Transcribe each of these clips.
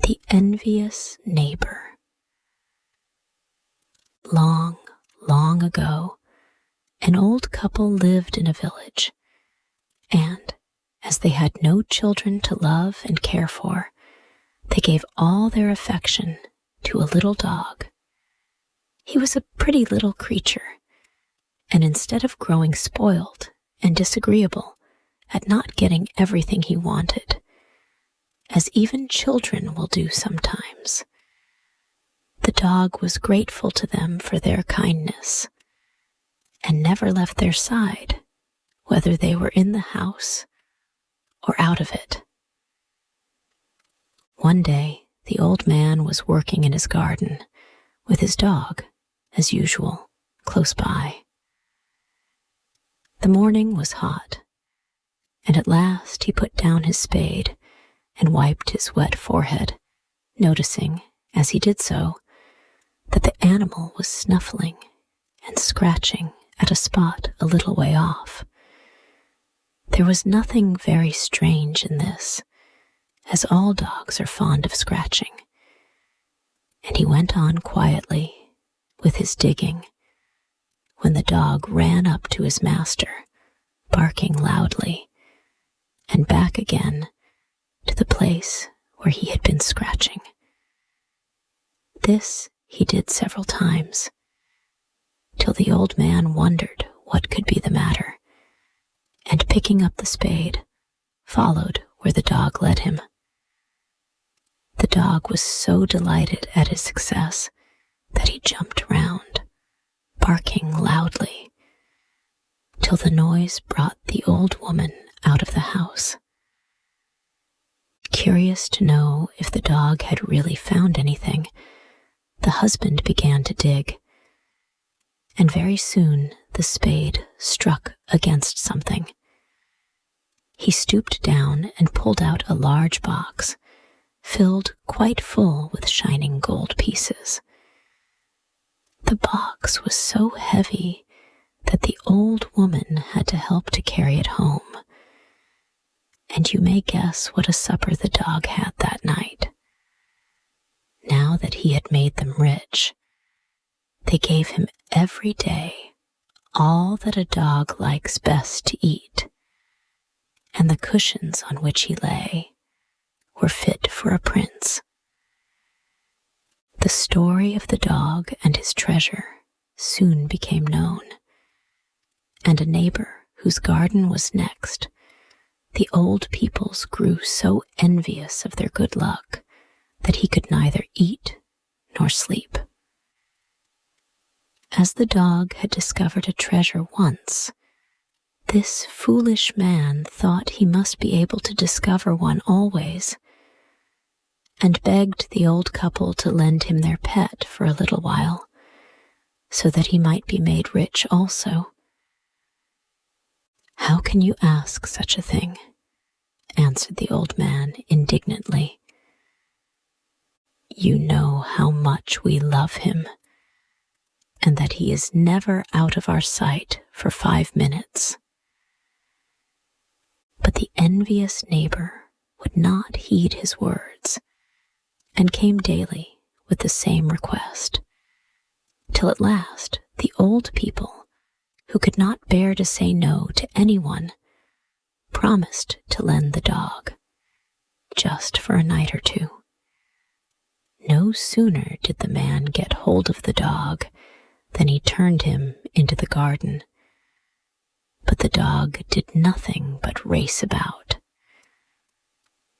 The Envious Neighbor. Long, long ago, an old couple lived in a village, and, as they had no children to love and care for, they gave all their affection to a little dog. He was a pretty little creature, and instead of growing spoiled and disagreeable at not getting everything he wanted, as even children will do sometimes, the dog was grateful to them for their kindness and never left their side, whether they were in the house or out of it. One day, the old man was working in his garden with his dog, as usual, close by. The morning was hot, and at last he put down his spade and wiped his wet forehead, noticing, as he did so, that the animal was snuffling and scratching at a spot a little way off. There was nothing very strange in this, as all dogs are fond of scratching, and he went on quietly with his digging when the dog ran up to his master, barking loudly, and back again to the place where he had been scratching. This he did several times, till the old man wondered what could be the matter, and picking up the spade, followed where the dog led him. The dog was so delighted at his success that he jumped round, barking loudly, till the noise brought the old woman out of the house. Curious to know if the dog had really found anything, the husband began to dig, and very soon the spade struck against something. He stooped down and pulled out a large box, filled quite full with shining gold pieces. The box was so heavy that the old woman had to help to carry it home, and you may guess what a supper the dog had that night. Now that he had made them rich, they gave him every day all that a dog likes best to eat, and the cushions on which he lay were fit for a prince. The story of the dog and his treasure soon became known, and a neighbor whose garden was next, the old peoples grew so envious of their good luck that he could neither eat nor sleep. As the dog had discovered a treasure once, this foolish man thought he must be able to discover one always, and begged the old couple to lend him their pet for a little while, so that he might be made rich also. "How can you ask such a thing?" answered the old man indignantly. "You know how much we love him, and that he is never out of our sight for 5 minutes." But the envious neighbor would not heed his words, and came daily with the same request, till at last the old people, who could not bear to say no to anyone, promised to lend the dog, just for a night or two. No sooner did the man get hold of the dog than he turned him into the garden. But the dog did nothing but race about,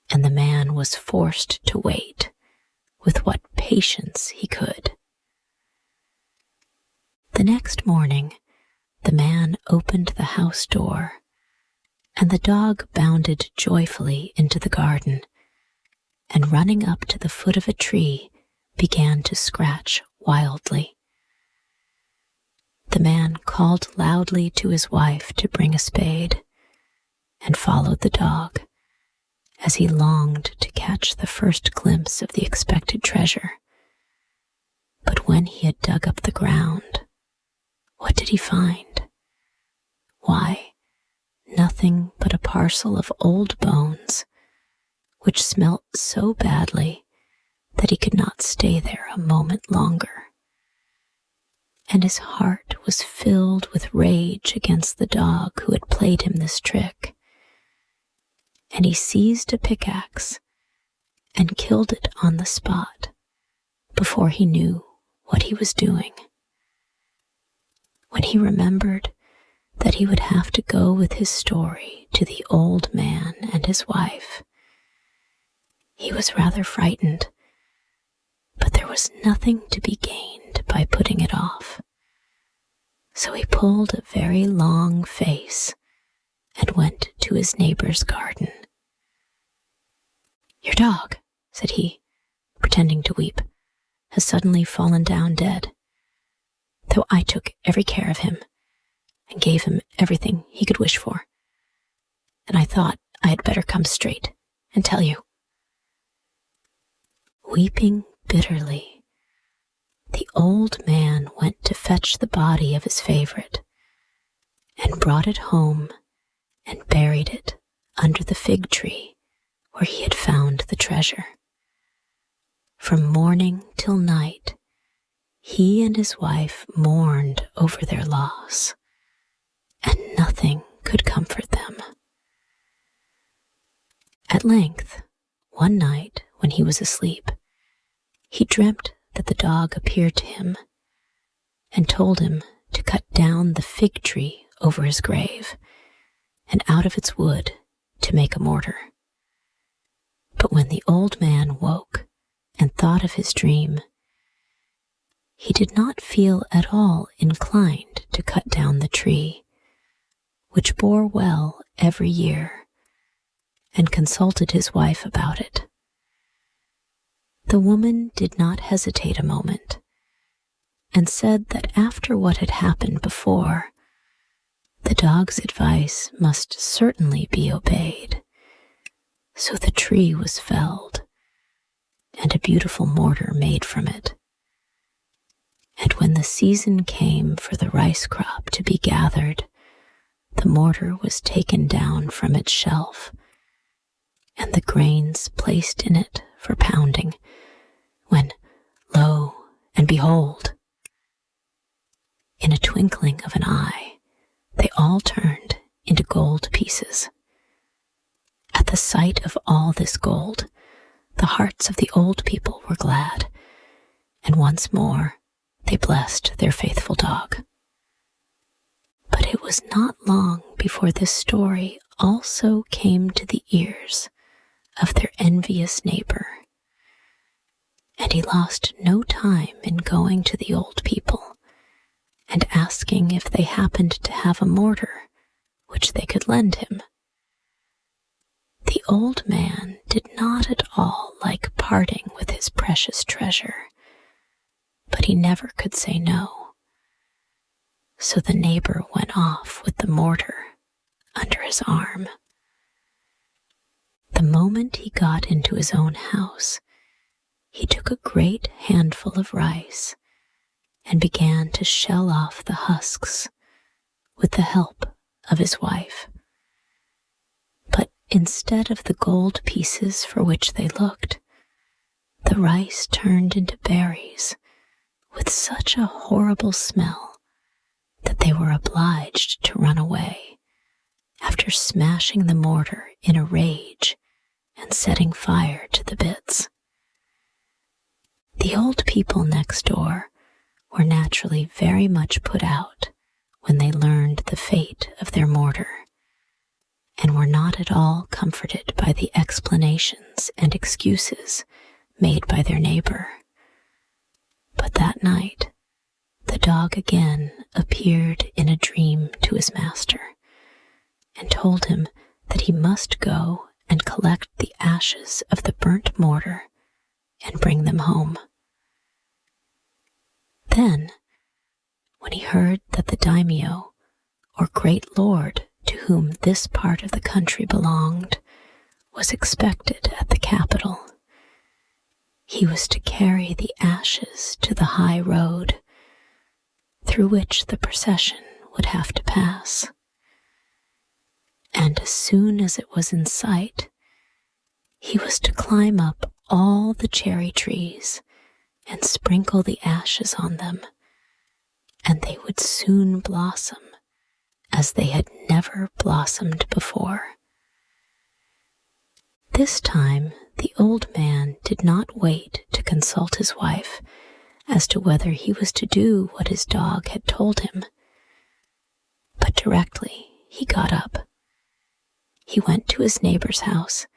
and the man was forced to wait with what patience he could. The next morning, the man opened the house door, and the dog bounded joyfully into the garden, and running up to the foot of a tree, began to scratch wildly. The man called loudly to his wife to bring a spade, and followed the dog, as he longed to catch the first glimpse of the expected treasure. But when he had dug up the ground, what did he find? Why, nothing but a parcel of old bones, which smelt so badly that he could not stay there a moment longer, and his heart was filled with rage against the dog who had played him this trick, and he seized a pickaxe and killed it on the spot before he knew what he was doing. When he remembered that he would have to go with his story to the old man and his wife, he was rather frightened, but there was nothing to be gained by putting it off. So he pulled a very long face and went to his neighbor's garden. "Your dog," said he, pretending to weep, "has suddenly fallen down dead, though I took every care of him and gave him everything he could wish for, and I thought I had better come straight and tell you." Weeping bitterly, the old man went to fetch the body of his favorite and brought it home and buried it under the fig tree where he had found the treasure. From morning till night, he and his wife mourned over their loss, and nothing could comfort them. At length, one night when he was asleep, he dreamt that the dog appeared to him and told him to cut down the fig tree over his grave and out of its wood to make a mortar. But when the old man woke and thought of his dream, he did not feel at all inclined to cut down the tree, which bore well every year, and consulted his wife about it. The woman did not hesitate a moment, and said that after what had happened before, the dog's advice must certainly be obeyed. So the tree was felled, and a beautiful mortar made from it. And when the season came for the rice crop to be gathered, the mortar was taken down from its shelf, and the grains placed in it for pounding, when, lo and behold, in a twinkling of an eye, they all turned into gold pieces. At the sight of all this gold, the hearts of the old people were glad, and once more they blessed their faithful dog. But it was not long before this story also came to the ears of their envious neighbor, and he lost no time in going to the old people and asking if they happened to have a mortar which they could lend him. The old man did not at all like parting with his precious treasure, but he never could say no. So the neighbor went off with the mortar under his arm. The moment he got into his own house, he took a great handful of rice and began to shell off the husks with the help of his wife. But instead of the gold pieces for which they looked, the rice turned into berries with such a horrible smell that they were obliged to run away after smashing the mortar in a rage and setting fire to the bits. The old people next door were naturally very much put out when they learned the fate of their mortar, and were not at all comforted by the explanations and excuses made by their neighbor. But that night, the dog again appeared in a dream to his master, and told him that he must go and collect the ashes of the burnt mortar and bring them home. Then, when he heard that the daimyo, or great lord to whom this part of the country belonged, was expected at the capital, he was to carry the ashes to the high road, through which the procession would have to pass. And as soon as it was in sight, he was to climb up all the cherry trees and sprinkle the ashes on them, and they would soon blossom as they had never blossomed before. This time, the old man did not wait to consult his wife as to whether he was to do what his dog had told him, but directly he got up. He went to his neighbor's house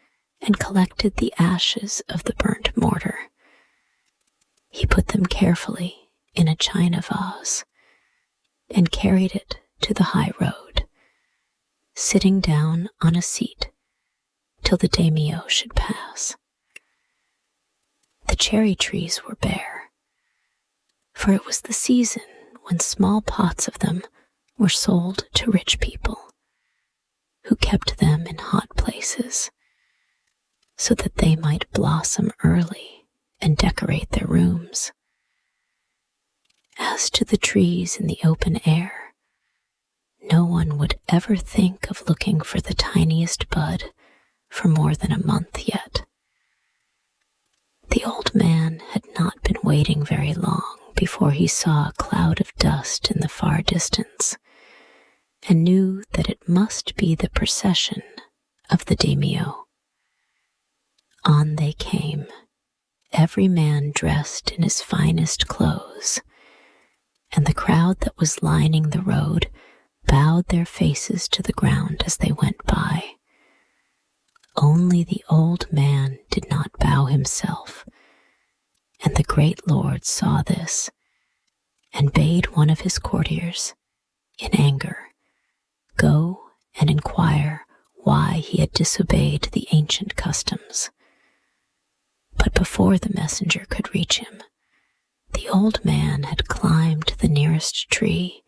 and collected the ashes of the burnt mortar. He put them carefully in a china vase and carried it to the high road, sitting down on a seat till the daimyo should pass. The cherry trees were bare, for it was the season when small pots of them were sold to rich people, who kept them in hot places so that they might blossom early and decorate their rooms. As to the trees in the open air, no one would ever think of looking for the tiniest bud for more than a month yet. The old man had not been waiting very long before he saw a cloud of dust in the far distance, and knew that it must be the procession of the daimyo. On they came, every man dressed in his finest clothes, and the crowd that was lining the road bowed their faces to the ground as they went by. Only the old man did not bow himself, and the great lord saw this, and bade one of his courtiers, in anger, go and inquire why he had disobeyed the ancient customs. But before the messenger could reach him, the old man had climbed the nearest tree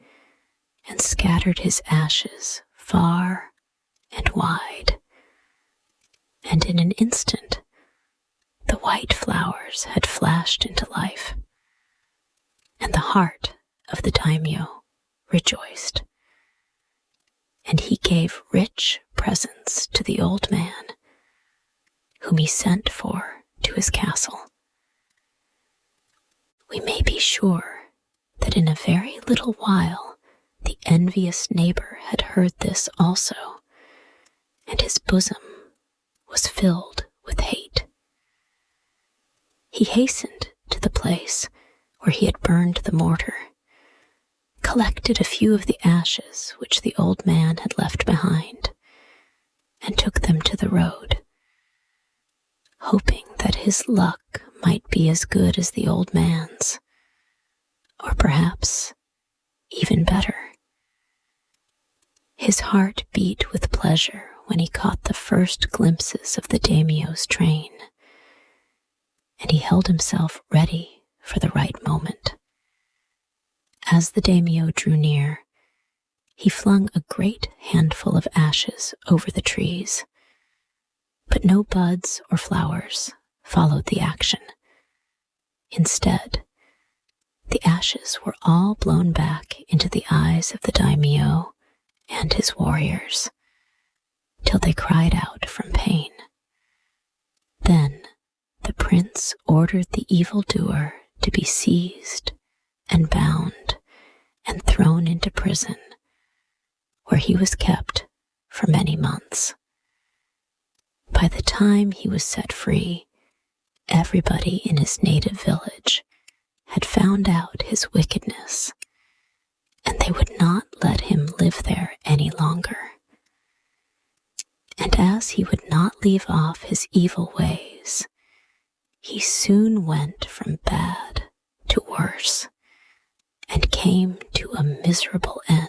and scattered his ashes far and wide, and in an instant the white flowers had flashed into life, and the heart of the daimyo rejoiced, and he gave rich presents to the old man, whom he sent for to his castle. We may be sure that in a very little while the envious neighbor had heard this also, and his bosom was filled with hate. He hastened to the place where he had burned the mortar, collected a few of the ashes which the old man had left behind, and took them to the road, hoping that his luck might be as good as the old man's, or perhaps even better. His heart beat with pleasure when he caught the first glimpses of the daimyo's train, and he held himself ready for the right moment. As the daimyo drew near, he flung a great handful of ashes over the trees, but no buds or flowers followed the action. Instead, the ashes were all blown back into the eyes of the daimyo and his warriors, till they cried out from pain. Then the prince ordered the evildoer to be seized and bound and thrown into prison, where he was kept for many months. By the time he was set free, everybody in his native village had found out his wickedness, and they would not let him live there any longer. And as he would not leave off his evil ways, he soon went from bad to worse, and came to a miserable end.